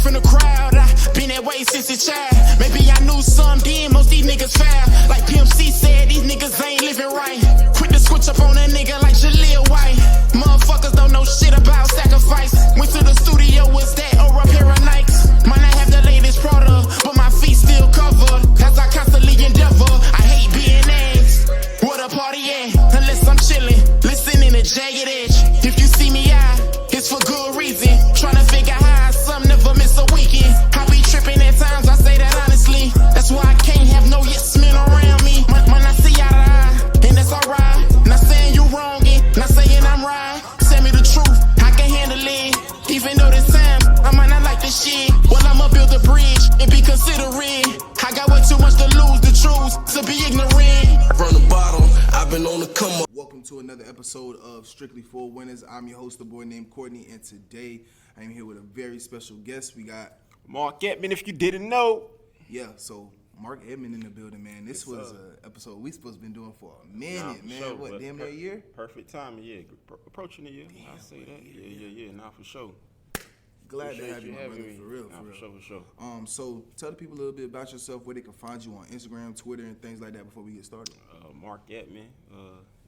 from the crowd. I been that way since a child. Maybe I knew some, then most these niggas foul. Like Pimp C said, these niggas ain't living right. Quick to switch up on a nigga like Jaleel White. Motherfuckers don't know shit about sacrifice. Went to the studio, was that or a pair of Nikes? Might not have the latest product, but my feet still covered. As I constantly endeavor, I hate being asked what a party at, unless I'm chillin', listening to Jagged Edge. If you see me out, it's for good reason. Tryna figure how some never miss a weekend. I be tripping at times, I say that honestly. That's why I can't have no yes men around me. When I see eye to eye, and that's alright. Not saying you wrong, not saying I'm right. Tell me the truth, I can handle it. Even though this time I might not like this shit. Well, I'ma build a bridge and be considerate. I got way too much to lose, the truth, to be ignorant. From the bottom, I've been on the come up. Welcome to another episode of Strictly for Winners. I'm your host, the boy named Courtney, and today I'm here with a very special guest. We got Mark Edmond, if you didn't know. Yeah, so Mark Edmond in the building, man. This was an episode we supposed to been doing for a minute, man. Sure, what, damn near a year? Perfect timing, yeah. Approaching a year. I say that. Yeah. Nah, for sure. Glad to have you, my brother, for real. For sure. So tell the people a little bit about yourself, where they can find you on Instagram, Twitter, and things like that before we get started. Mark Edmond,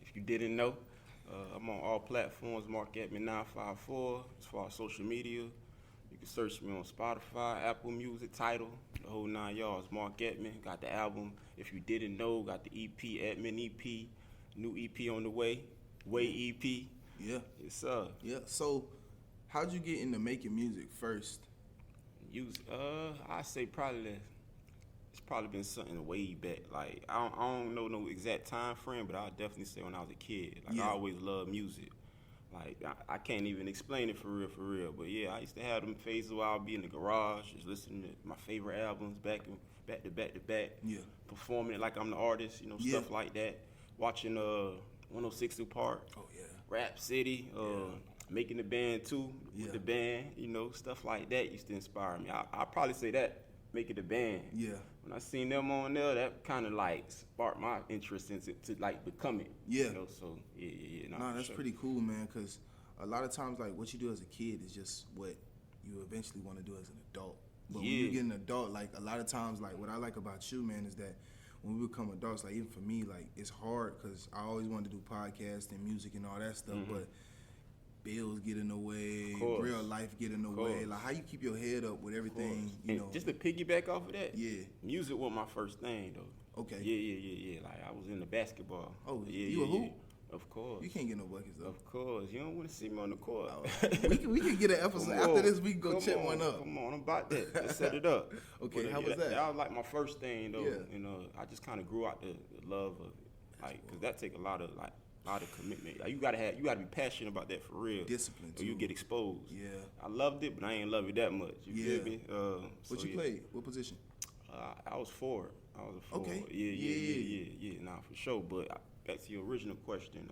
if you didn't know, I'm on all platforms, Mark Edmond 954, as far as social media. You can search me on Spotify, Apple Music, Tidal, the whole 9 yards. Mark Edmond, got the album, if you didn't know, got the EP, Edmond EP, new EP on the way, EP. Yeah. Yes, sir. Yeah, so how'd you get into making music first? I say it's probably been something way back. Like I don't know no exact time frame, but I'll definitely say when I was a kid. Like I always loved music. Like I can't even explain it for real. But yeah, I used to have them phases where I'll be in the garage just listening to my favorite albums back to back. Yeah. Performing it like I'm the artist, stuff like that. Watching 106 Park. Oh yeah. Rap City. Making the band too with the band, stuff like that used to inspire me. I'll probably say that, making the band. Yeah. When I seen them on there, that kind of like sparked my interest into like become it. Yeah. So yeah. No, that's pretty cool, man. Cause a lot of times, like what you do as a kid is just what you eventually want to do as an adult. But when you get an adult, like a lot of times, like what I like about you, man, is that when we become adults, like even for me, like it's hard because I always wanted to do podcasts and music and all that stuff, but bills get in the way, real life get in the way. Like how you keep your head up with everything, Just to piggyback off of that, music was my first thing though. Okay. Yeah. Like I was into basketball. Oh, yeah. You a hoop? Of course. You can't get no buckets though. Of course. You don't want to see me on the court. we can get an episode after this. We can go check one up. Come on, I'm about that. Let's set it up. Okay, how was that? That was like my first thing though. Yeah. I just kind of grew out the love of like, cause that take a lot of commitment. Like, you gotta be passionate about that for real. Discipline too. Or you get exposed. Yeah. I loved it, but I ain't love it that much. You feel me? What you played? What position? I was forward. Okay. Yeah. Nah, for sure. But back to your original question.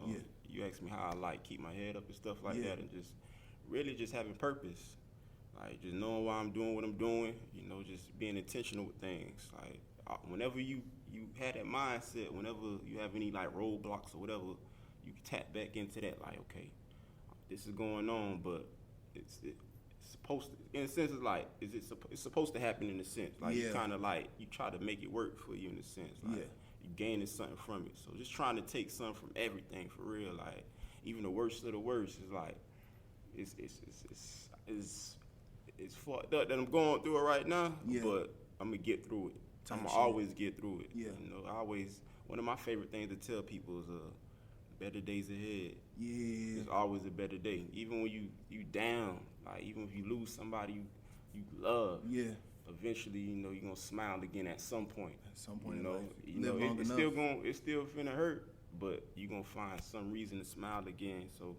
You asked me how I like keep my head up and stuff like that, and just really just having purpose. Like just knowing why I'm doing what I'm doing. Just being intentional with things. Like whenever you had that mindset, whenever you have any like roadblocks or whatever, you can tap back into that, like, okay, this is going on, but it's supposed to, in a sense, it's supposed to happen in a sense. Like, you kind of like, you try to make it work for you in a sense. Like, you gaining something from it. So just trying to take something from everything for real. Like, even the worst of the worst is like, it's fucked up that I'm going through it right now, but I'm going to get through it. I'm going to always get through it. Yeah. One of my favorite things to tell people is, better days ahead. Yeah. There's always a better day. Even when you down, like even if you lose somebody you love. Yeah. Eventually, you're gonna smile again at some point. It's still finna hurt, but you're gonna find some reason to smile again. So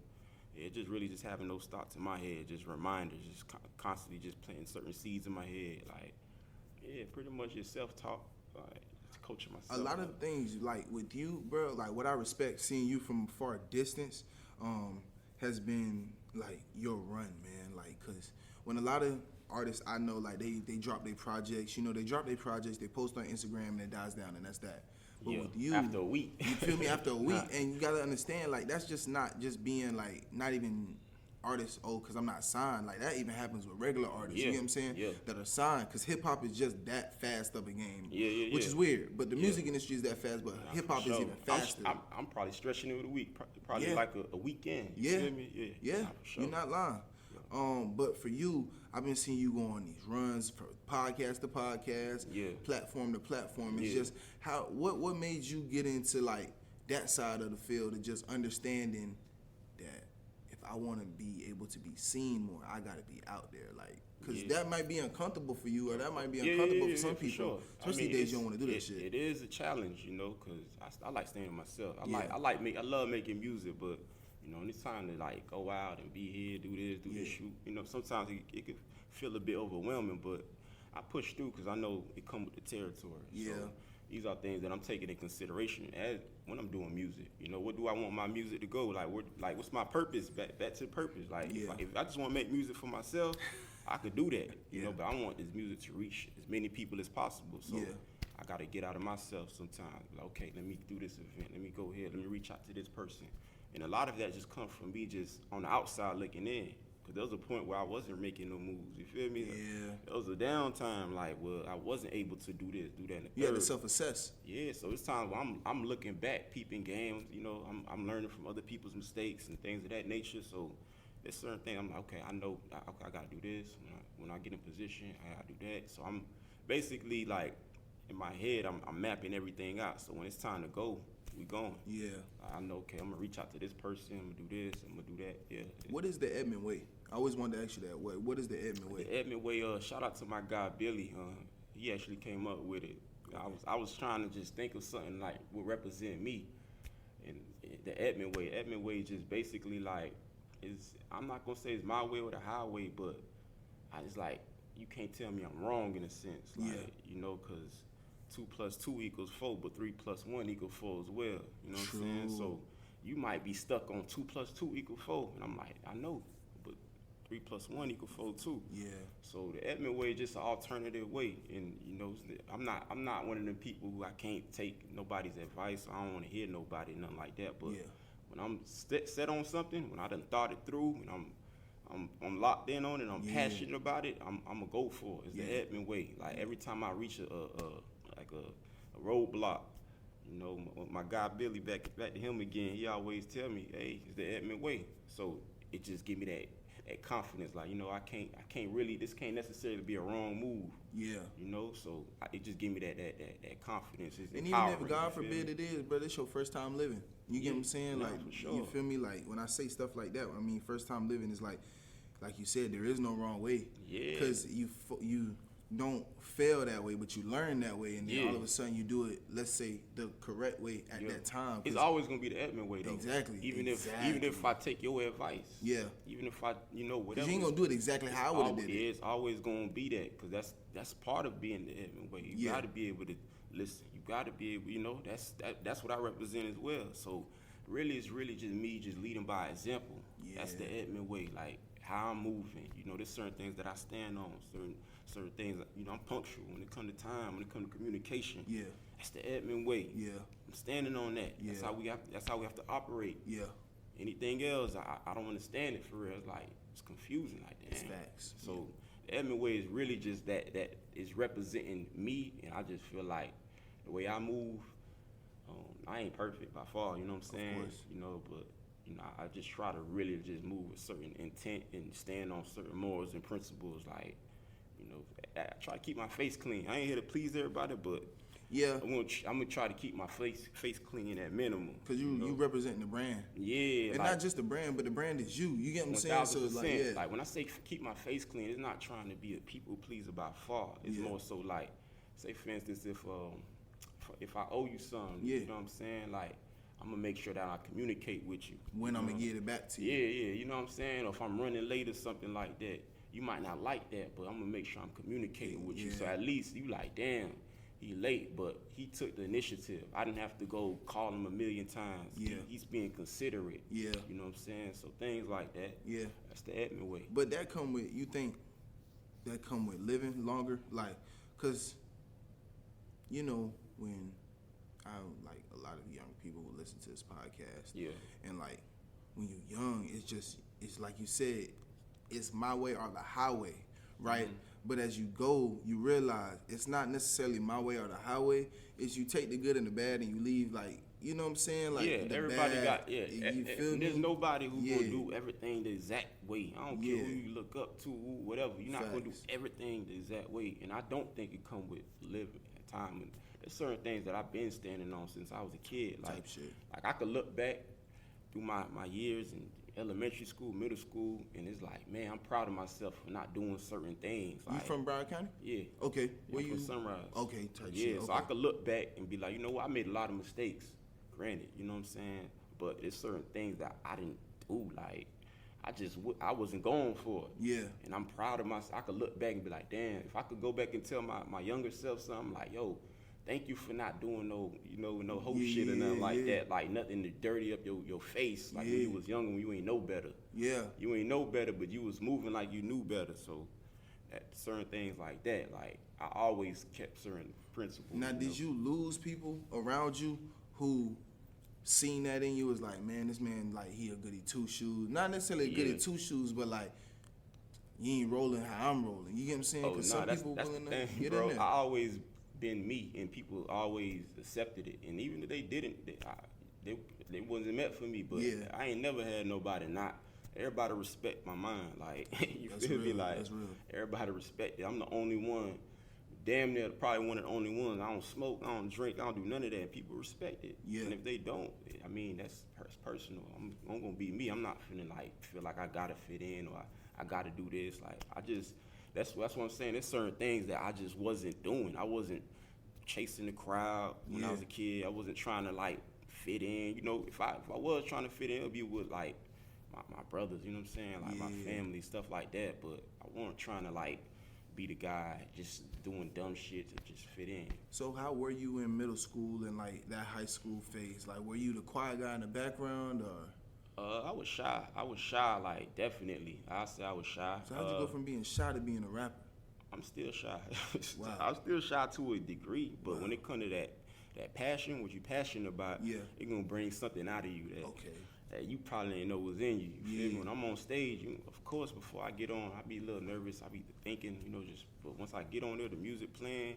just really just having those thoughts in my head, just reminders, just constantly just planting certain seeds in my head. Like, pretty much just self-talk. Like, coaching myself. A lot of things, like with you, bro, like what I respect seeing you from far distance has been like your run, man. Like, cause when a lot of artists I know, like they drop their projects, they post on Instagram and it dies down and that's that. But with you, after a week, you feel me? After a week, and you gotta understand, like that's just not just being like not even artists, because I'm not signed. Like, that even happens with regular artists, you Yeah. get what I'm saying? Yeah. That are signed, because hip-hop is just that fast of a game. Yeah. Which is weird, but the music industry is that fast, but hip-hop is even faster. I'm probably stretching it with a week, probably Yeah. like a weekend. You Yeah. feel me? Yeah, Nah, for sure. you're not lying. But for you, I've been seeing you go on these runs from podcast to podcast, platform to platform. It's just what made you get into like that side of the field of just understanding that if I want to be able to be seen more, I got to be out there, like, because that might be uncomfortable for you, or that might be uncomfortable for some people, sure. especially days you don't want to do that shit. It is a challenge, you know, because I like staying with myself. I love making music, but you know, when it's time to like go out and be here, do this, shoot. You know, sometimes it could feel a bit overwhelming, but I push through because I know it comes with the territory. Yeah. So these are things that I'm taking in consideration as when I'm doing music. You know, what do I want my music to go? Like, what's my purpose? Back to purpose. Like, if I just want to make music for myself, I could do that. You know, but I want this music to reach as many people as possible. So I got to get out of myself sometimes. Like, okay, let me do this event. Let me go here. Let me reach out to this person. And a lot of that just comes from me just on the outside looking in. Because there was a point where I wasn't making no moves. You feel me? Yeah. There was a downtime, like, well, I wasn't able to do this, do that, and the You had third. to self-assess. Yeah, so it's times where I'm looking back, peeping games, you know, I'm learning from other people's mistakes and things of that nature. So there's certain things I'm like, okay, I know I gotta do this. When I get in position, I gotta do that. So I'm basically like, in my head, I'm mapping everything out. So when it's time to go, we going. Yeah. I know, okay, I'm gonna reach out to this person, I'm gonna do this, I'm gonna do that. Yeah. What is the Edmond way? I always wanted to ask you that. What is the Edmond way? The Edmond way, shout out to my guy Billy. He actually came up with it. I was trying to just think of something like would represent me. And the Edmond way just basically like I'm not gonna say it's my way or the highway, but I just like, you can't tell me I'm wrong in a sense. Like, you know, cause 2 + 2 = 4, but 3 + 1 = 4 as well. You know what I'm saying? So you might be stuck on 2 + 2 = 4, and I'm like, I know, but 3 + 1 = 4 too. Yeah. So the Edmond way is just an alternative way, and you know, I'm not one of them people who I can't take nobody's advice. I don't want to hear nobody, nothing like that. But when I'm set on something, when I done thought it through, and I'm locked in on it, I'm passionate about it, I'm gonna go for it. It's the Edmond way. Like every time I reach a roadblock, you know, my guy Billy, back to him again, he always tell me, hey, it's the Edmond way. So it just give me that confidence, like, you know, I can't really, this can't necessarily be a wrong move. Yeah. You know, so it just give me that confidence. It's and even if God forbid it is, brother, it's your first time living. You get what I'm saying? Like, for sure. You feel me? Like when I say stuff like that, I mean first time living is like you said, there is no wrong way. Yeah. Because you don't fail that way, but you learn that way, and then all of a sudden you do it, let's say, the correct way at that time. It's always gonna be the Edmond way, though. Exactly. Even if I take your advice. Yeah. Even if I, you know, whatever. You ain't gonna do it exactly how I would have did it. It's always gonna be that, because that's part of being the Edmond way. You gotta be able to listen. You gotta be able, you know, that's what I represent as well. So really, it's really just me just leading by example. Yeah. That's the Edmond way, like how I'm moving. You know, there's certain things that I stand on, certain things, you know, I'm punctual when it comes to time, when it comes to communication. Yeah. That's the Edmond way. Yeah. I'm standing on that. Yeah. That's how we have to operate. Yeah. Anything else, I don't understand it for real. It's like, it's confusing like that. It's facts. So the Edmond way is really just that is representing me, and I just feel like the way I move, I ain't perfect by far, you know what I'm saying? Of course. You know, but you know, I just try to really just move with certain intent and stand on certain morals and principles. Like, you know, I try to keep my face clean. I ain't here to please everybody, but I'm gonna try to keep my face clean at minimum. Cause you representing the brand. Yeah, and like, not just the brand, but the brand is you. You get what I'm saying? So it's like, like when I say keep my face clean, it's not trying to be a people pleaser by far. It's more so like, say for instance, if I owe you something, you know what I'm saying? Like, I'm gonna make sure that I communicate with you. When I'm gonna get it back to you. Yeah, you know what I'm saying? Or if I'm running late or something like that, you might not like that, but I'm gonna make sure I'm communicating with you. So at least you like, damn, he late, but he took the initiative. I didn't have to go call him 1,000,000 times. Yeah. He's being considerate. Yeah. You know what I'm saying? So things like that. Yeah. That's the Edmond way. But that come with, you think that come with living longer? Like, cause, you know, when a lot of young people will listen to this podcast. Yeah. And like, when you're young, it's just, it's like you said, it's my way or the highway, right? But as you go, you realize it's not necessarily my way or the highway. It's you take the good and the bad and you leave, like, you know what I'm saying? Like, yeah, the everybody bad, got, you feel me? there's nobody who Yeah. gonna do everything the exact way. I don't care who you look up to, whatever. You're not gonna do Facts. everything the exact way. And I don't think it come with living at time. And there's certain things that I've been standing on since I was a kid. Like, Type shit. like I could look back through my years in elementary school, middle school, and it's like, man, I'm proud of myself for not doing certain things. You Like, from Broward County? yeah. Okay. Where Yeah, you? from Sunrise. Okay, type Yeah, shit. so Okay. I could look back and be like, you know what, I made a lot of mistakes. Granted, you know what I'm saying? But there's certain things that I didn't do. Like, I wasn't going for it. Yeah. And I'm proud of myself. I could look back and be like, damn, if I could go back and tell my younger self something like, yo, thank you for not doing no whole shit or nothing like that. Like, nothing to dirty up your face. Like, when you was younger, when you ain't know better. Yeah. You ain't know better, but you was moving like you knew better. So, at certain things like that, like, I always kept certain principles. Now, did you lose people around you who seen that in you? Was like, man, this man, like, he a goody two shoes. Not necessarily a goody two shoes, but like, you ain't rolling how I'm rolling. You get what I'm saying? Oh, Because no, some that's people the willing to thing, get bro. in there. I always been me, and people always accepted it. And even if they didn't, they wasn't meant for me. But Yeah. I ain't never had nobody not. Everybody respect my mind. Like, you That's feel me? real, Like, that's real. everybody respect it. I'm the only one. Damn near probably one of the only ones. I don't smoke, I don't drink, I don't do none of that. People respect it. Yeah. And if they don't, I mean, that's personal. I'm gonna be me. I'm not feeling like feel like I gotta fit in or I gotta do this. Like, that's what I'm saying. There's certain things that I just wasn't doing. I wasn't chasing the crowd when I was a kid. I wasn't trying to like fit in. You know, if I was trying to fit in, it'd be with like my brothers. You know what I'm saying? Like my family, stuff like that. But I wasn't trying to like be the guy just doing dumb shit to just fit in. So how were you in middle school and like that high school phase? Like, were you the quiet guy in the background or? I was shy, like, definitely. I'd say I was shy. So how'd you go from being shy to being a rapper? I'm still shy. Wow. I'm still shy to a degree, but when it comes to that passion, what you passionate about, it gonna bring something out of you that you probably didn't know was in you. You feel me? When I'm on stage, of course, before I get on, I be a little nervous. I be thinking, but once I get on there, the music playing,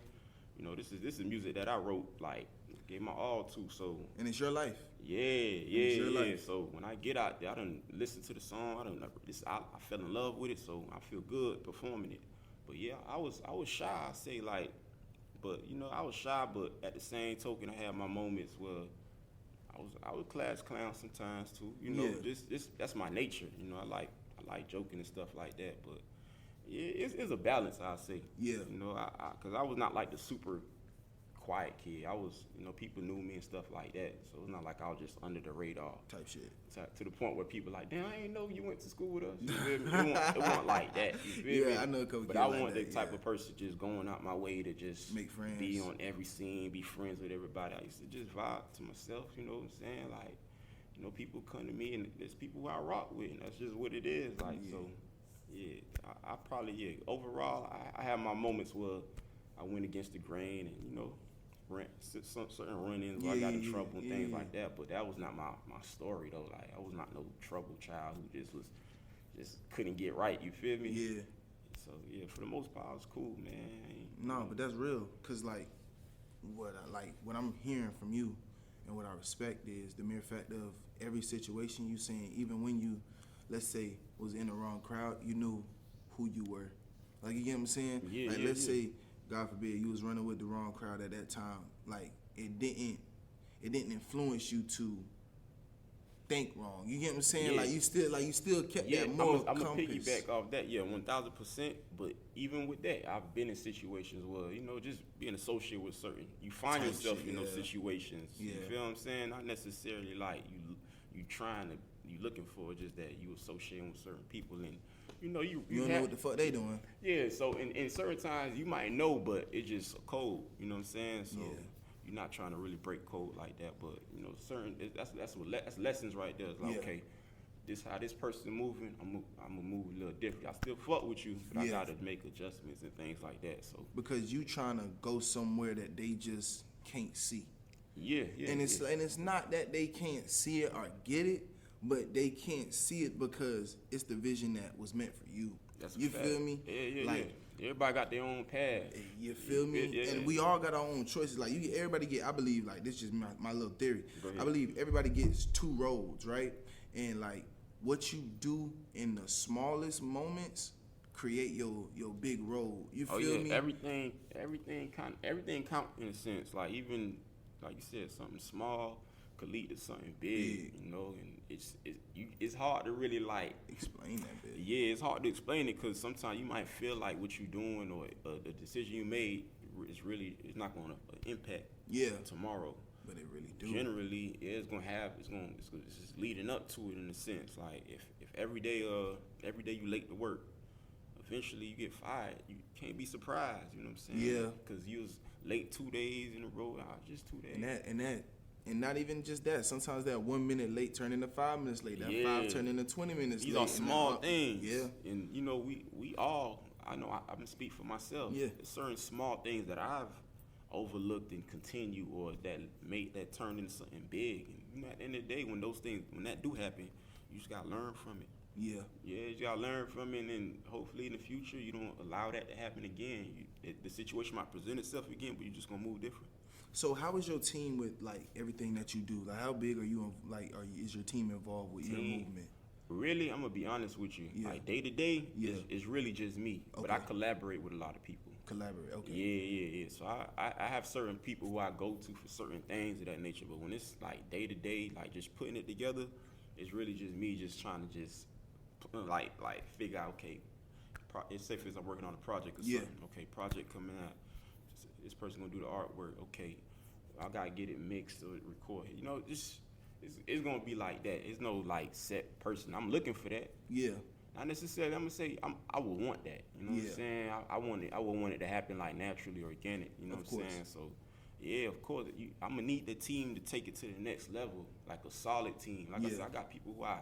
this is music that I wrote, like, gave my all to. So. And it's your life. Yeah. Life. So when I get out there, I done listen to the song. I fell in love with it, so I feel good performing it. But yeah, I was shy. I say like, but I was shy. But at the same token, I had my moments where I was class clown sometimes too. That's my nature. I like joking and stuff like that. But yeah, it's a balance, I say. Yeah. Because I was not like the super quiet kid. I was, people knew me and stuff like that. So it's not like I was just under the radar. Type shit. To the point where people like, damn, I ain't know you went to school with us. You feel me? It wasn't like that. You feel me? I know a couple But kids I like want that, the type of person just going out my way to just make friends, be on every scene, be friends with everybody. I used to just vibe to myself, you know what I'm saying? Like, people come to me and there's people who I rock with, and that's just what it is. Like, so, yeah, I probably, overall, I have my moments where I went against the grain and, certain run-ins where I got in trouble and things like that, but that was not my story though. Like, I was not no trouble child who just couldn't get right. You feel me? Yeah. So yeah, for the most part, it's cool, man. No, but that's real, cause like what I'm hearing from you, and what I respect is the mere fact of every situation you saying, even when you, let's say, was in the wrong crowd, you knew who you were. Like, you get what I'm saying? Yeah. Like, let's say, God forbid, you was running with the wrong crowd at that time. Like, it didn't influence you to think wrong. You get what I'm saying? Yeah. Like, you still kept that moral compass. I'm gonna piggyback off that. Yeah, 1,000%. But even with that, I've been in situations where just being associated with certain, you find Type yourself shit, in those situations. Yeah. You feel what I'm saying? Not necessarily like you looking for, just that you associating with certain people and. You don't know what the fuck they doing. Yeah, so in certain times you might know, but it's just a code. You know what I'm saying? So you're not trying to really break code like that, but that's lessons right there. It's like, okay, this how this person moving. I'm gonna move a little different. I still fuck with you, but I gotta make adjustments and things like that. So because you trying to go somewhere that they just can't see. Yeah. And it's not that they can't see it or get it, but they can't see it because it's the vision that was meant for you. That's a you fact. feel me? Yeah. Everybody got their own path. You feel me? Yeah. And we all got our own choices. Like everybody get. I believe like this is just my little theory. I believe everybody gets two roads, right? And like what you do in the smallest moments create your big road. You feel me? Everything count in a sense. Like even like you said, something small could lead to something big. You know, and it's hard to really like explain that bit. Yeah, it's hard to explain it because sometimes you might feel like what you're doing or the decision you made is really it's not going to impact tomorrow. But it really do. Generally, it's just leading up to it in a sense. Like if every day you late to work, eventually you get fired. You can't be surprised. You know what I'm saying? Yeah. Because you was late 2 days in a row. Just 2 days. And not even just that. Sometimes that 1 minute late turn into 5 minutes late. That 5 turn into 20 minutes late. These are small things. Yeah. And you know, we all. I know I can speak for myself. Yeah. There's certain small things that I've overlooked and continue or that turn into something big. And you know, at the end of the day, when that do happen, you just gotta learn from it. Yeah, you gotta learn from it, and then hopefully in the future you don't allow that to happen again. The situation might present itself again, but you're just gonna move different. So how is your team with like everything that you do? Like how big are you? Is your team involved with your movement? Really, I'm gonna be honest with you. Yeah. Like day to day, it's really just me. Okay. But I collaborate with a lot of people. Okay. Yeah. So I have certain people who I go to for certain things of that nature. But when it's like day to day, like just putting it together, it's really just me just trying to just like figure out, okay, it's safe as I'm working on a project or something. Okay, project coming out. This person gonna do the artwork. Okay, I gotta get it mixed or recorded. You know, it's gonna be like that. It's no like set person. I'm looking for that. Yeah. Not necessarily. I'm gonna say I would want that. You know what I'm saying? I would want it to happen like naturally, organic. You know what I'm saying? So, yeah, of course. I'm gonna need the team to take it to the next level, like a solid team. Like I said, I got people who I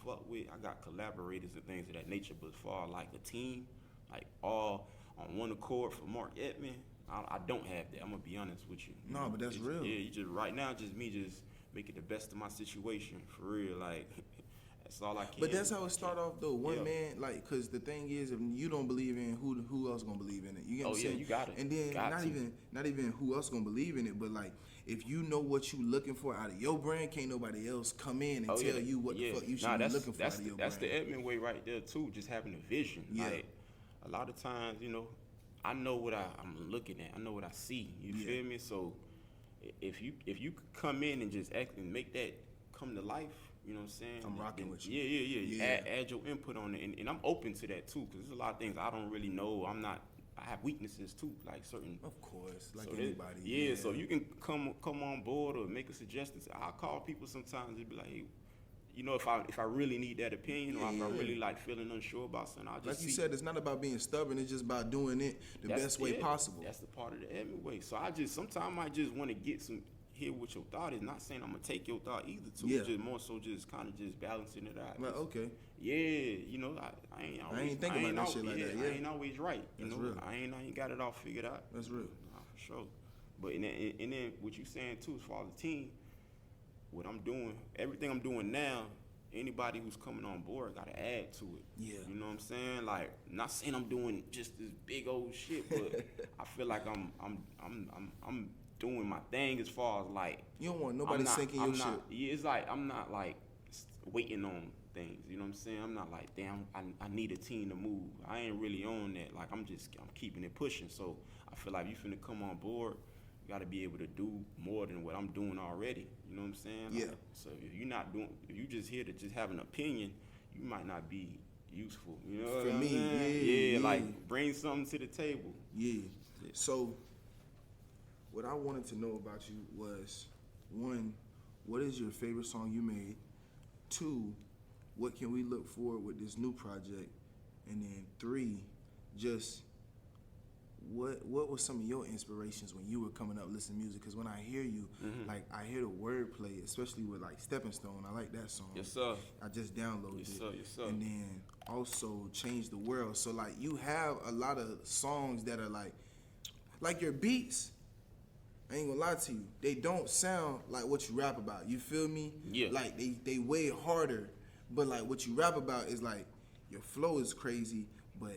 fuck with. I got collaborators and things of that nature. But as far like a team, like all on one accord for Mark Edmond, I don't have that. I'm gonna be honest with you. No, but that's real. Yeah, you just right now, just me, just making the best of my situation for real. Like. That's all I can. But that's how it start off though. One man, like, cause the thing is, if you don't believe in who else gonna believe in it? You get what I'm saying? You got it. And then not even who else gonna believe in it, but like if you know what you looking for out of your brand, can't nobody else come in and tell you what the fuck you should be looking for out of your brand. That's the Edmond way right there too. Just having a vision. Yeah. Like a lot of times, you know, I know what I'm looking at. I know what I see. You feel me? So if you could come in and just act and make that come to life. You know what I'm saying? I'm rocking with you. Yeah. Add your input on it, and I'm open to that too, because there's a lot of things I don't really know. I have weaknesses too, like certain. Of course, like so anybody. Yeah, so you can come on board or make a suggestion. I'll call people sometimes and be like, hey, you know, if I really need that opinion or if I really like feeling unsure about something, I'll just like you said, it's not about being stubborn. It's just about doing it the best way possible. That's the part of the Edmond way. So sometimes I just want to hear what your thought is. Not saying I'm gonna take your thought either too. Yeah. Just more so just kind of just balancing it out. Like, okay. Yeah, you know, I ain't thinking about that shit like that. Yeah. I ain't always right. You know, real. I ain't got it all figured out. That's real. Nah, for sure. But and then what you saying too, as far as the team, what I'm doing, everything I'm doing now, anybody who's coming on board gotta add to it. Yeah. You know what I'm saying? Like, not saying I'm doing just this big old shit, but I feel like I'm doing my thing as far as like you don't want nobody sinking your shit. Yeah, it's like I'm not like waiting on things. You know what I'm saying? I'm not like damn. I need a team to move. I ain't really on that. Like I'm keeping it pushing. So I feel like you finna come on board. You got to be able to do more than what I'm doing already. You know what I'm saying? Like, yeah. So if you just here to just have an opinion, you might not be useful. You know for what me? I'm saying? Yeah. Like bring something to the table. Yeah. So. What I wanted to know about you was, 1, what is your favorite song you made? 2, what can we look forward with this new project? And then 3, just what was some of your inspirations when you were coming up listening to music? Because when I hear you, like I hear the wordplay, especially with like Stepping Stone. I like that song. Yes, sir. I just downloaded it. Yes, sir. And then also Change the World. So like you have a lot of songs that are like your beats. I ain't gonna lie to you. They don't sound like what you rap about. You feel me? Yeah. Like they way harder, but like what you rap about is like your flow is crazy, but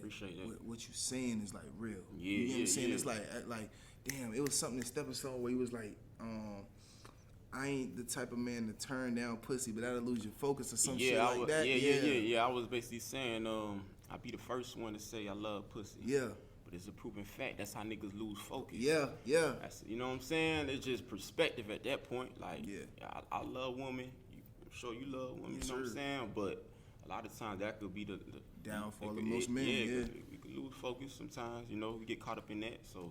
what you saying is like real. Yeah, you know what I'm saying? yeah. It's like damn, it was something in Stepping Stone where he was like, I ain't the type of man to turn down pussy, but that'll lose your focus or some shit like that. Yeah. I was basically saying, I'll be the first one to say I love pussy. Yeah. But it's a proven fact. That's how niggas lose focus. Yeah. That's, you know what I'm saying? It's just perspective at that point. Like, I love women. I'm sure you love women. Yes, you know what I'm sir. saying? But a lot of times that could be the downfall of most men. Yeah. We could lose focus sometimes. You know, we get caught up in that. So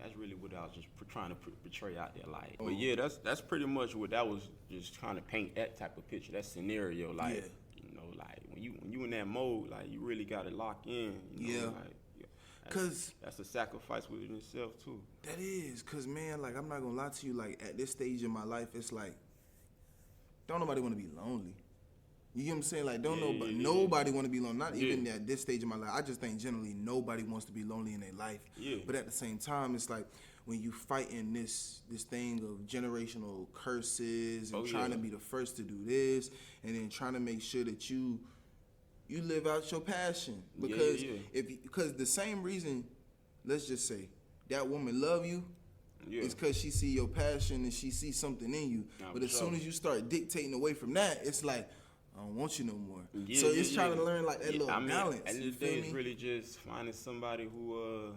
that's really what I was just trying to portray out there. Like, but yeah, that's pretty much what that was. Just trying to paint that type of picture, that scenario. Like, you know, like when you in that mode, like you really got to lock in. You know, like, Cause that's a sacrifice within itself too. That is, cause man, like I'm not gonna lie to you, like at this stage in my life, it's like don't nobody want to be lonely. You get what I'm saying? Like nobody want to be lonely. Not even at this stage in my life. I just think generally nobody wants to be lonely in their life. Yeah. But at the same time, it's like when you fighting this thing of generational curses and trying to be the first to do this, and then trying to make sure that you live out your passion, because because the same reason, let's just say that woman love you, it's because she see your passion and she see something in you. But as soon as you start dictating away from that, it's like I don't want you no more. So it's trying to learn like that little balance. At the end of the day, it's really just finding somebody who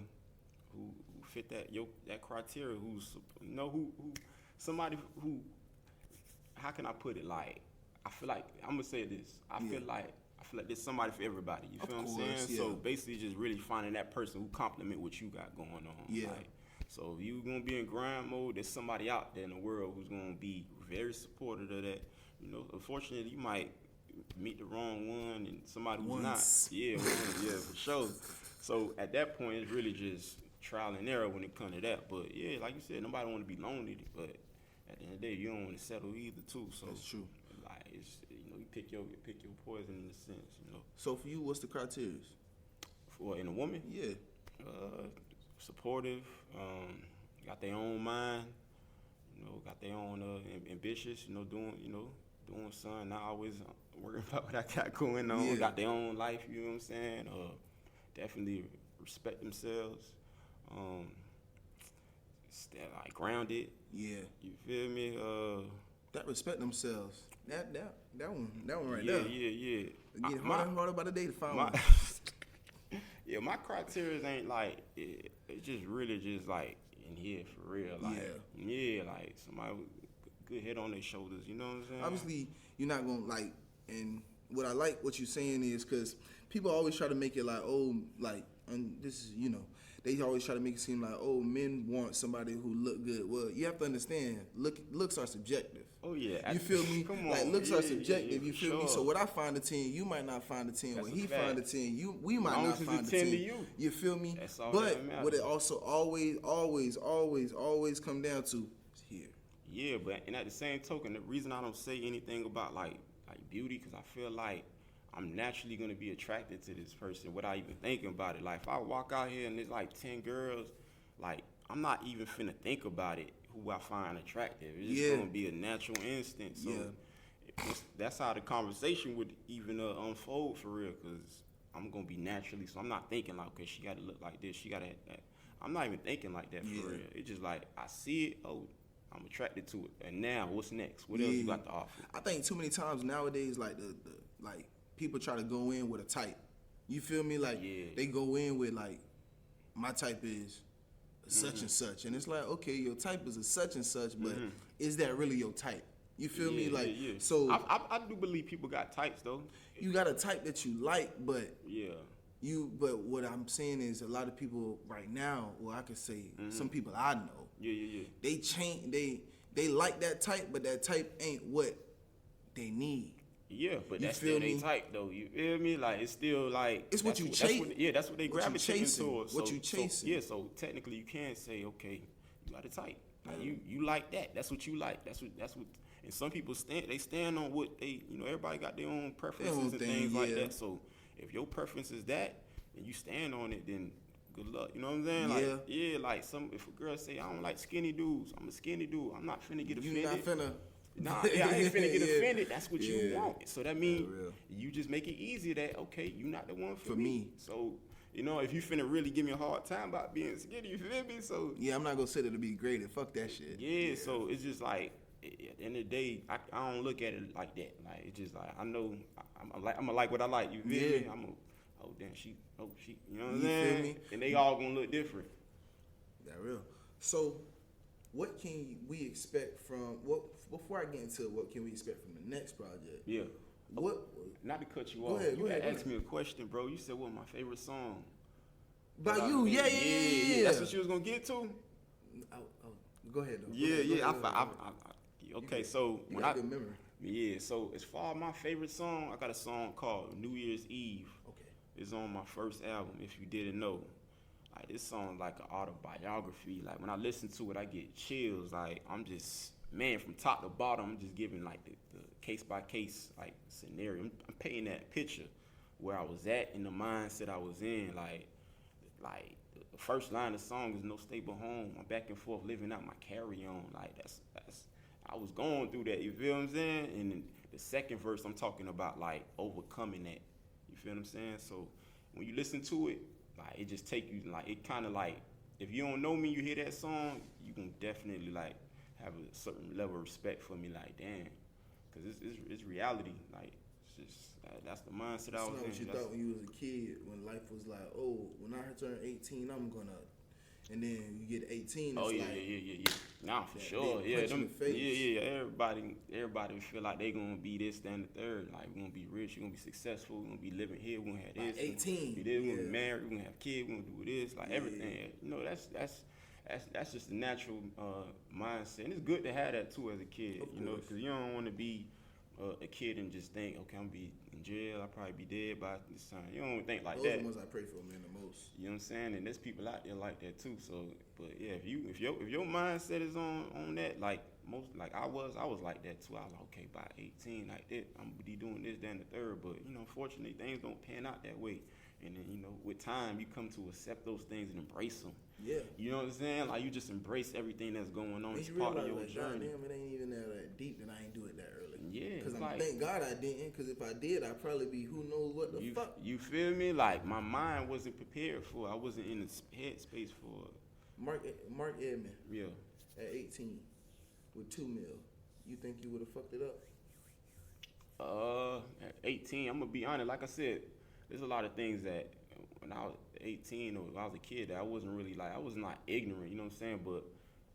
fit that criteria. Who somebody who. How can I put it? Like I feel like I'm gonna say this. I feel like there's somebody for everybody. You feel what I'm saying? So basically, just really finding that person who complement what you got going on. Yeah. Like, so if you gonna be in grind mode, there's somebody out there in the world who's gonna be very supportive of that. You know, unfortunately, you might meet the wrong one and somebody who's not. Yeah, for sure. So at that point, it's really just trial and error when it comes to that. But yeah, like you said, nobody want to be lonely. But at the end of the day, you don't want to settle either too. So that's true. Like it's, you pick your poison in a sense. You know. So for you, what's the criteria? For in a woman? Yeah. Supportive. Got their own mind. You know, got their own ambitious. You know, doing something. Not always worrying about what I got going on. Yeah. Got their own life. You know what I'm saying? Definitely respect themselves. Stay like grounded. Yeah. You feel me? That respect themselves. That one right there. there. Yeah. Get harder by the day to find one. Yeah, my criteria ain't like it's just really just like in here for real. Like like somebody with good head on their shoulders. You know what I'm saying? Obviously, you're not gonna like. And what I like what you're saying is because people always try to make it like, oh, like, and this is, they always try to make it seem like, oh, men want somebody who look good. Well, you have to understand, looks are subjective. Oh yeah, you feel me? Come on. Like looks are subjective. You feel sure. me? So what I find a 10, you might not find a 10. That's What he fact. find a 10, we might not find a 10 10. to you. Feel me? That's all but that matters. what it also always come down to is here. Yeah, but and at the same token, the reason I don't say anything about like beauty, because I feel like I'm naturally gonna be attracted to this person without even thinking about it. Like if I walk out here and there's like 10 girls, like I'm not even finna think about it who I find attractive. It's just gonna be a natural instinct. So that's how the conversation would even unfold for real, because I'm gonna be naturally. So I'm not thinking like, okay, she gotta look like this, she gotta have that. I'm not even thinking like that for real. It's just like I see it, oh, I'm attracted to it. And now what's next? What else you got to offer? I think too many times nowadays, like the like people try to go in with a type. You feel me? Like they go in with like, my type is such and such, and it's like, okay, your type is a such and such, but is that really your type? You feel me? Like so. I do believe people got types though. You got a type that you like, but But what I'm saying is a lot of people right now, well, I could say some people I know. They change. They like that type, but that type ain't what they need. Yeah, but that's still their type though. You feel me? Like it's still like it's what you chase. That's what they gravitate towards. What you chasing? So technically you can say, okay, you got a type. Like you like that. That's what you like. That's what. And some people stand on what they. Everybody got their own preferences and things like that. So if your preference is that, and you stand on it, then good luck. You know what I'm saying? Like, like if a girl say I don't like skinny dudes, I'm a skinny dude. I'm not finna get offended. You not finna. Nah, I ain't finna get offended. That's what you want. So that means you just make it easy that, okay, you not the one for me. So, you know, if you finna really give me a hard time about being skinny, you feel me? So yeah, I'm not gonna sit there to be graded. Fuck that shit. Yeah, so it's just like, at the end of the day, I don't look at it like that. Like, it's just like, I know I'm gonna like what I like. You feel me? I'm gonna, oh damn, she, you know what I'm saying? Feel me? And they all gonna look different. That real. So, what can we expect from before I get into what can we expect from the next project? Yeah. What? Not to cut you off. You had asked me a question, bro. You said, what my favorite song? By you, yeah. That's what you was gonna get to. Go ahead, though. Yeah. Okay, so when I good memory. Yeah, so as far as my favorite song, I got a song called New Year's Eve. Okay. It's on my first album, if you didn't know. Like, this song like an autobiography. Like, when I listen to it, I get chills. Like, I'm just, man, from top to bottom, I'm just giving like the case by case like scenario. I'm painting that picture where I was at in the mindset I was in. Like the first line of the song is no stable home. I'm back and forth living out my carry on. Like that's I was going through that. You feel what I'm saying? And then the second verse, I'm talking about like overcoming that. You feel what I'm saying? So when you listen to it, like it just take you like it kind of like if you don't know me, you hear that song, you can definitely like have a certain level of respect for me. Like damn, because it's reality. Like it's just that's the mindset I was in. What you thought when you was a kid, when life was like, oh, when I turn 18, I'm gonna. And then you get 18. It's yeah. Nah, for sure. Yeah, Everybody feel like they gonna be this, that, and the third. Like we're gonna be rich, we're gonna be successful, we're gonna be living here, we're gonna have this. 18. We're gonna be married, we're gonna have kids, we're gonna do this, like everything. You know, that's just a natural mindset, and it's good to have that too as a kid. You know, because you don't want to be a kid and just think, okay, I'm gonna be in jail, I'll probably be dead by this time. You don't think like that. Those are the ones I pray for, man, the most. You know what I'm saying? And there's people out there like that too. So, but yeah, if your mindset is on that, like I was like that too. I was like, okay, by 18, like that, I'm gonna be doing this, that, and the third. But you know, unfortunately, things don't pan out that way. And then you know, with time, you come to accept those things and embrace them. Yeah. You know what I'm saying? Like you just embrace everything that's going on. It's part of your journey. Damn, it ain't even that deep that I ain't do it that early. Yeah. Because thank God I didn't. Because if I did, I'd probably be who knows what the fuck. You feel me? Like my mind wasn't prepared for. I wasn't in the headspace for. Mark Edmond. Yeah. At 18, with $2 million, you think you would have fucked it up? At 18, I'm gonna be honest. Like I said, there's a lot of things that when I was 18 or when I was a kid that I wasn't really like. I was not ignorant. You know what I'm saying? But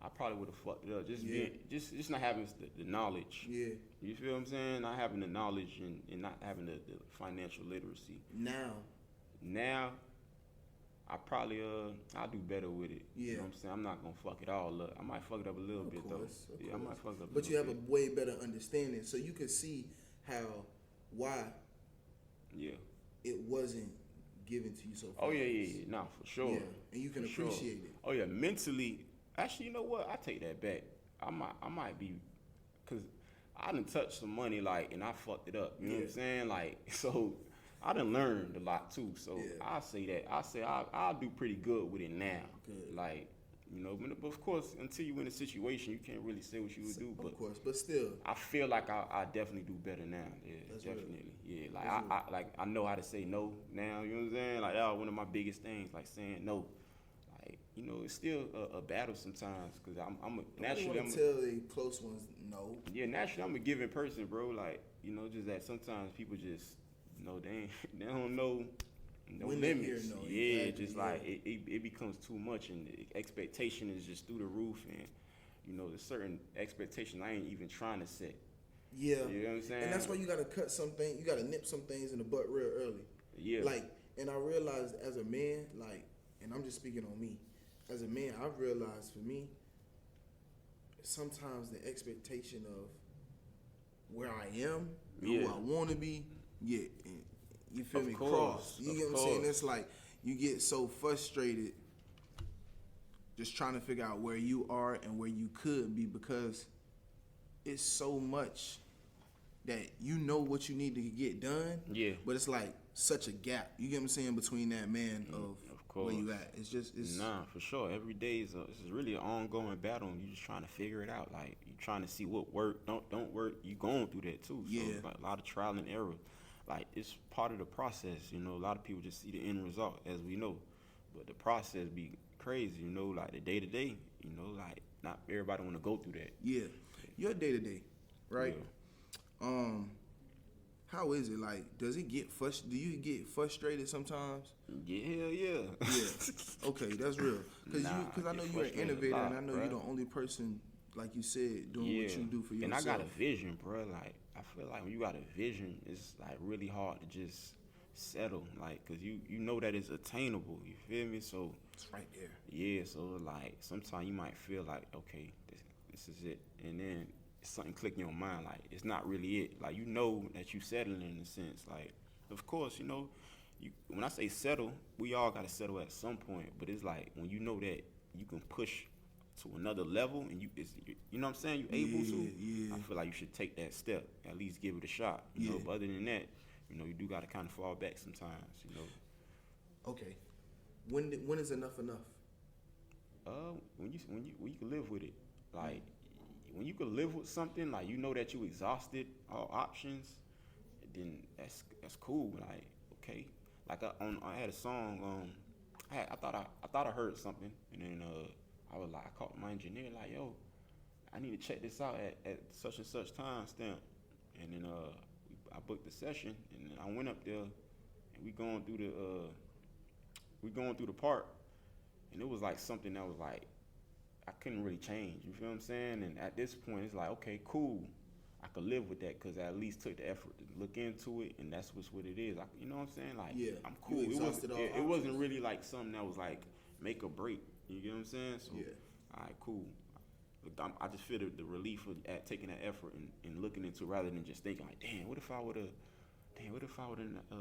I probably would have fucked it up. Just not having the knowledge. Yeah. You feel what I'm saying? Not having the knowledge and not having the financial literacy. Now, I probably I'll do better with it. Yeah. You know what I'm saying? I'm not gonna fuck it all up. I might fuck it up a little bit though. Yeah, I might fuck it up. But you have a way better understanding, so you can see why. Yeah. It wasn't given to you so far. Oh yeah. Nah, for sure. Yeah, and you can appreciate it. Oh yeah, mentally. Actually, you know what? I take that back. I might be, cause I done touched some money like, and I fucked it up. You know what I'm saying? Like, so I done learned a lot too. So I say that. I'll do pretty good with it now. Good. Like, you know, but of course, until you in a situation, you can't really say what you would do. Of course, but still, I feel like I definitely do better now. Yeah, that's definitely. Real. Yeah, like I know how to say no now. You know what I'm saying? Like that was one of my biggest things, like saying no. You know, it's still a battle sometimes because I'm naturally. I'm tell the close ones no. Yeah, naturally I'm a giving person, bro. Like you know, just that sometimes people just they don't know no when limits. No, yeah, exactly, just like it becomes too much and the expectation is just through the roof and you know there's certain expectations I ain't even trying to set. Yeah, you know what I'm saying. And that's why you gotta cut something. You gotta nip some things in the butt real early. Yeah. Like, and I realized as a man, like, and I'm just speaking on me. As a man, I've realized for me, sometimes the expectation of where I am, who I want to be, you feel me, cross. You get what I'm saying? It's like you get so frustrated just trying to figure out where you are and where you could be because it's so much that you know what you need to get done. Yeah. But it's like such a gap. You get what I'm saying between that man of where you at. It's nah, for sure. Every day is really an ongoing battle. And you just trying to figure it out. Like you trying to see what work, don't work. You going through that too. So it's like a lot of trial and error. Like it's part of the process. You know, a lot of people just see the end result, as we know, but the process be crazy. You know, like the day to day. You know, like not everybody want to go through that. Yeah, your day to day, right? Yeah. How is it? Like, do you get frustrated sometimes? Yeah. Yeah. Okay, that's real. Because I know you're an innovator, and I know you're the only person, like you said, doing what you do for yourself. And I got a vision, bro. Like, I feel like when you got a vision, it's like really hard to just settle, like, cause you know that it's attainable. You feel me? So it's right there. Yeah. So like, sometimes you might feel like, okay, this is it, and then something click in your mind, like it's not really it. Like you know that you settling in a sense. Like, of course, you know, when I say settle, we all gotta settle at some point. But it's like when you know that you can push to another level, and you know what I'm saying, you able to. Yeah. I feel like you should take that step, at least give it a shot. You know, but other than that, you know, you do gotta kind of fall back sometimes. You know. Okay. When is enough enough? When you can live with it, like. When you can live with something, like you know that you exhausted all options, then that's cool. Like, okay, like I had a song. I thought I heard something, and then I called my engineer like, yo, I need to check this out at such and such time stamp, and then I booked the session, and then I went up there, and we going through the part, and it was like something that was like. I couldn't really change, you feel what I'm saying? And at this point, it's like, okay, cool. I could live with that because I at least took the effort to look into it, and that's what it is. You know what I'm saying? Like, I'm cool. It wasn't really like something that was like make or break. You get what I'm saying? So, all right, cool. I just feel the relief of taking that effort and looking into it rather than just thinking like, damn, what if I would have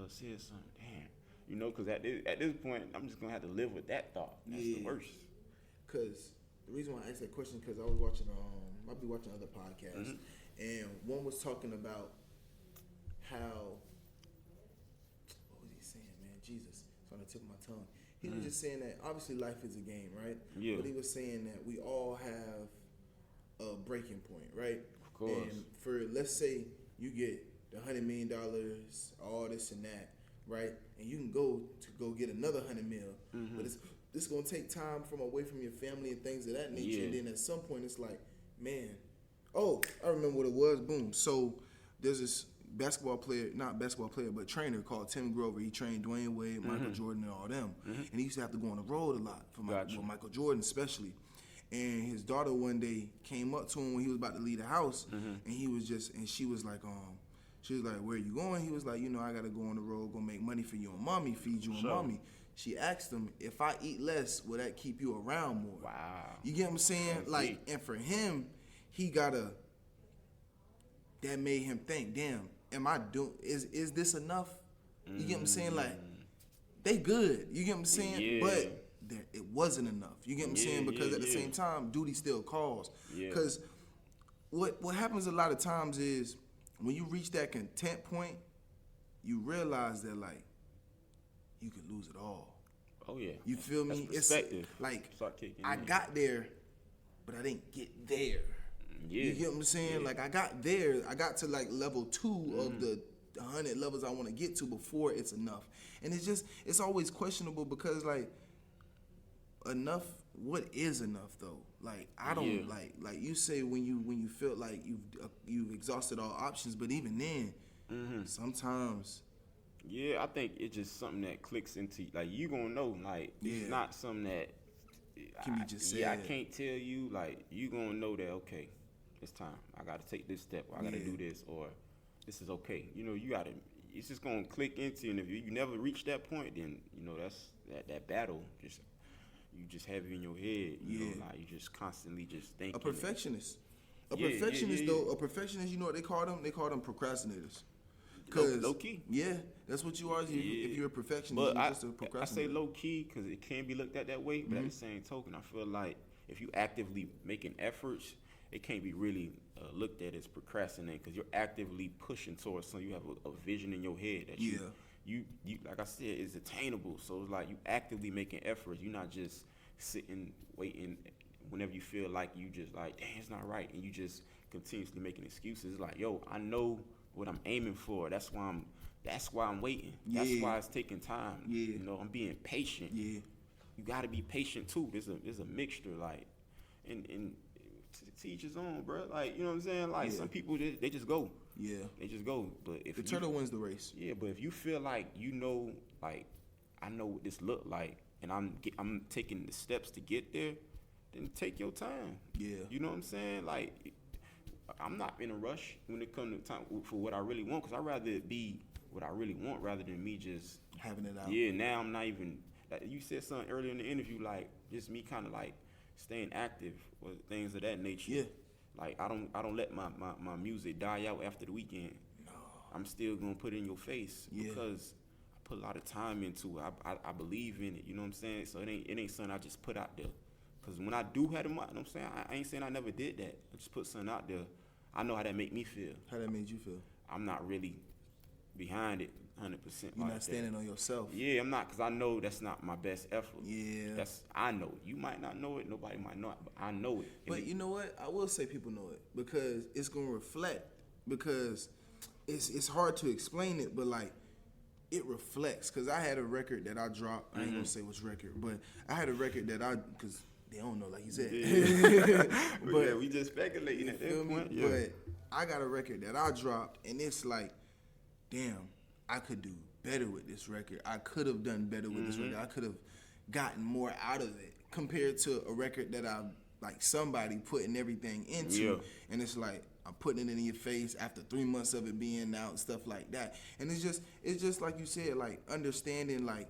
said something? Damn. You know, because at this point, I'm just going to have to live with that thought. That's the worst. Because... the reason why I asked that question because I was watching, I'd be watching other podcasts, and one was talking about how, what was he saying, man? Jesus, it's on the tip of my tongue. He was just saying that obviously life is a game, right? Yeah. But he was saying that we all have a breaking point, right? Of course. And for, let's say you get the $100 million, all this and that, right? And you can go get another $100 million, but it's gonna take time from away from your family and things of that nature. Yeah. And then at some point, it's like, man, oh, I remember what it was. Boom. So there's this not basketball player, but trainer called Tim Grover. He trained Dwayne Wade, Michael Jordan, and all them. And he used to have to go on the road a lot for Michael Jordan especially. And his daughter one day came up to him when he was about to leave the house, and she was like, where are you going? He was like, I gotta go on the road, go make money for you and mommy, feed you and mommy. She asked him, if I eat less, will that keep you around more? Wow. You get what I'm saying? That's like, deep. and for him, that made him think, damn, is this enough? You get what I'm saying? Like, they good. You get what I'm saying? Yeah. But it wasn't enough. You get what I'm saying? Because at the same time, duty still calls. Because what happens a lot of times is when you reach that content point, you realize that, like, you could lose it all. Oh yeah. You feel me? That's perspective. It's like I got there, but I didn't get there. Yeah. You get what I'm saying? Yeah. Like I got there. I got to like level 2 of the 100 levels I want to get to before it's enough. And it's always questionable because like enough. What is enough though? Like I don't like you say when you feel like you've exhausted all options, but even then, sometimes. Yeah, I think it's just something that clicks into like you gonna know. Like it's not something that can be just said. Yeah, I can't tell you. Like you gonna know that okay, it's time. I gotta take this step. Or I gotta do this, or this is okay. You know, you gotta. It's just gonna click into, and if you never reach that point, then you know that's that battle. You just have it in your head. You know, like you just constantly just thinking. A perfectionist. A perfectionist though. A perfectionist. You know what they call them? They call them procrastinators. Low key. Yeah, that's what you are. If you're a perfectionist, but you're just a procrastinator. I say low key because it can be looked at that way. But at the same token, I feel like if you actively making efforts, it can't be really looked at as procrastinating because you're actively pushing towards something. You have a vision in your head that you like I said, it's attainable. So it's like you actively making efforts. You're not just sitting waiting whenever you feel like you just like, dang, it's not right, and you just continuously making excuses. It's like, yo, I know what I'm aiming for. That's why I'm waiting. Yeah. That's why it's taking time. Yeah. You know, I'm being patient. Yeah. You gotta be patient too. There's a mixture, like, and to each his own, bro. Like, you know what I'm saying? Like, some people they just go. Yeah. They just go. But if The turtle wins the race. Yeah, but if you feel like you know, like, I know what this look like, and I'm taking the steps to get there, then take your time. Yeah. You know what I'm saying? Like, I'm not in a rush when it comes to time for what I really want, because I'd rather it be what I really want rather than me just having it out. Yeah, now I'm not even. Like, you said something earlier in the interview, like just me kind of like staying active or things of that nature. Yeah. Like I don't let my music die out after the weekend. No. I'm still gonna put it in your face because I put a lot of time into it. I believe in it. You know what I'm saying? So it ain't something I just put out there. Cause when I do have the money, you know what I'm saying, I ain't saying I never did that. I just put something out there. I know how that make me feel. How that made you feel? I'm not really behind it 100%. You're not standing on yourself. Yeah, I'm not, because I know that's not my best effort. Yeah. I know it. You might not know it. Nobody might know it, but I know it. But you know what? I will say people know it because it's going to reflect. Because it's hard to explain it, but like it reflects. Because I had a record that I dropped. I ain't going to say which record, but I had a record that because they don't know, like you said. Yeah. But yeah, we just speculating at that point. Yeah. But I got a record that I dropped, and it's like, damn, I could do better with this record. I could have done better with this record. I could have gotten more out of it compared to a record that I like somebody putting everything into. Yeah. And it's like I'm putting it in your face after 3 months of it being out, stuff like that. And it's just like you said, like understanding, like,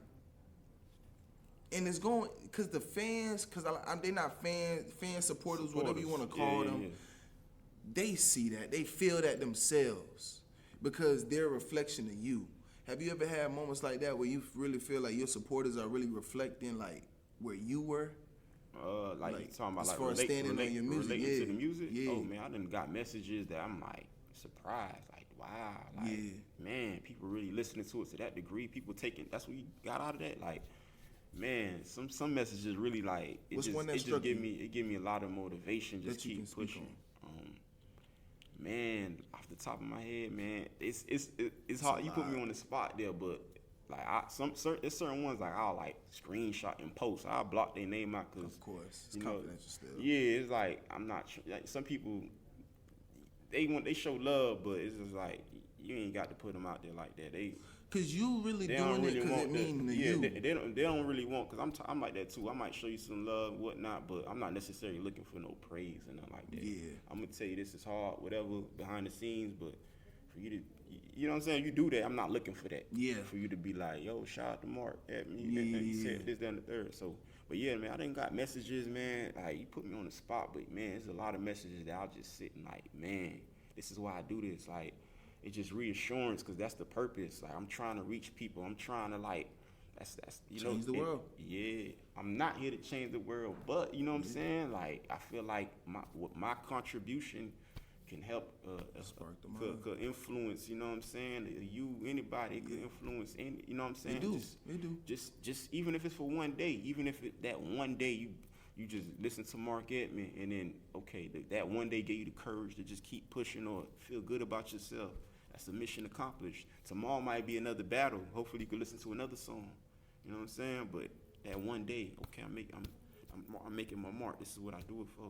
and it's going because the fans, because they're not fan supporters, whatever you want to call them. Yeah. They see that, they feel that themselves because they're a reflection of you. Have you ever had moments like that where you really feel like your supporters are really reflecting like where you were? Like you talking about, as like far as standing on your music, relating to the music. Yeah. Oh man, I done got messages that I'm like surprised, like wow, like man, people really listening to it to that degree. People taking, that's what you got out of that, like. Man, some messages really like it. What's just, one that it struck just you? give me a lot of motivation. Just keep pushing. Man, off the top of my head, man, it's hard. You put me on the spot there, but like there's certain ones like I'll like screenshot and post. I'll block their name out because of course it's confidential still. Yeah, it's like I'm not sure. Like, some people they show love, but it's just like you ain't got to put them out there like that. Cause you really doing it because it means to you. They don't really want, cause I'm like that too. I might show you some love, whatnot, but I'm not necessarily looking for no praise and nothing like that. Yeah. I'm gonna tell you this is hard, whatever behind the scenes, but for you to, you know what I'm saying, you do that. I'm not looking for that. Yeah. For you to be like, yo, shout out to Mark, he said this, that, and the third. So, but yeah, man, I done got messages, man. Like you put me on the spot, but man, there's a lot of messages that I'll just sit and like, man, this is why I do this, like. It's just reassurance, because that's the purpose. Like I'm trying to reach people. I'm trying to like, that's change the world. Yeah, I'm not here to change the world, but you know what I'm saying. Like I feel like my contribution can help spark the mind. could influence. You know what I'm saying. You, anybody could influence. Any, you know what I'm saying. They do. Just even if it's for one day, even if that one day you just listen to Mark Edmond, and then okay, that one day gave you the courage to just keep pushing or feel good about yourself. That's a mission accomplished. Tomorrow might be another battle. Hopefully you can listen to another song. You know what I'm saying? But that one day, okay, I'm making my mark. This is what I do it for.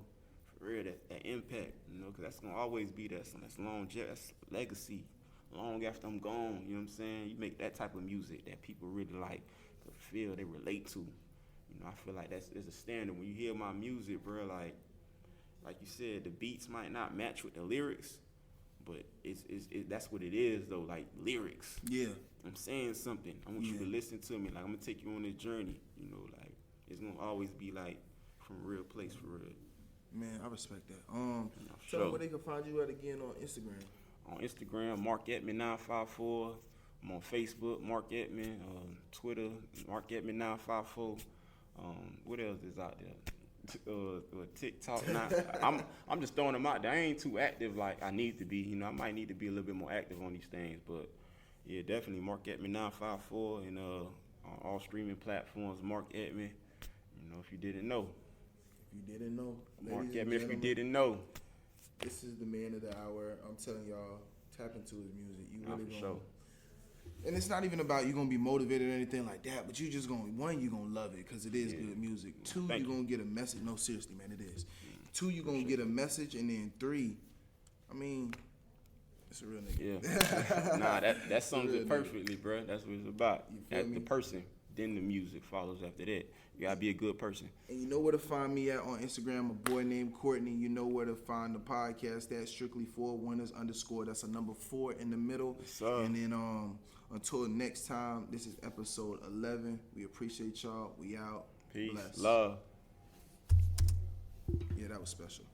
For real, that impact, you know, because that's going to always be that. So that's longevity, that's legacy. Long after I'm gone, you know what I'm saying? You make that type of music that people really like, feel, they relate to. You know, I feel like that's a standard. When you hear my music, bro, like you said, the beats might not match with the lyrics, but that's what it is though, like lyrics. Yeah. I'm saying something. I want you to listen to me. Like I'm gonna take you on this journey. You know, like it's gonna always be like from a real place for real. Man, I respect that. Tell them where they can find you at again on Instagram. On Instagram, Mark Edmond 954. I'm on Facebook, Mark Edmond. Twitter, Mark Edmond 954. What else is out there? TikTok. Now, I'm just throwing them out there. I ain't too active like I need to be. You know, I might need to be a little bit more active on these things. But Yeah, definitely. Mark Edmond 954 and on all streaming platforms. Mark Edmond. You know, if you didn't know. If you didn't know, Mark ladies and Edmond, if you gentlemen, didn't know. this is the man of the hour. I'm telling y'all, tap into his music. You Nah, really for gonna. sure. And it's not even about you gonna be motivated or anything like that, but you just gonna, one, you gonna love it because it is good music. Two, Thank you're you. gonna get a message. No, seriously, man, it is. Two, you're gonna get a message, and then three, I mean, it's a real nigga. Yeah. Nah, that sums real it perfectly, bro. That's what it's about. You feel me? The person, then the music follows after that. You gotta be a good person. And you know where to find me at on Instagram, a boy named Courtney. You know where to find the podcast at strictly 4winners _ That's a number 4 in the middle. Yes, sir. And then until next time, this is episode 11. We appreciate y'all. We out. Peace. Bless. Love. Yeah, that was special.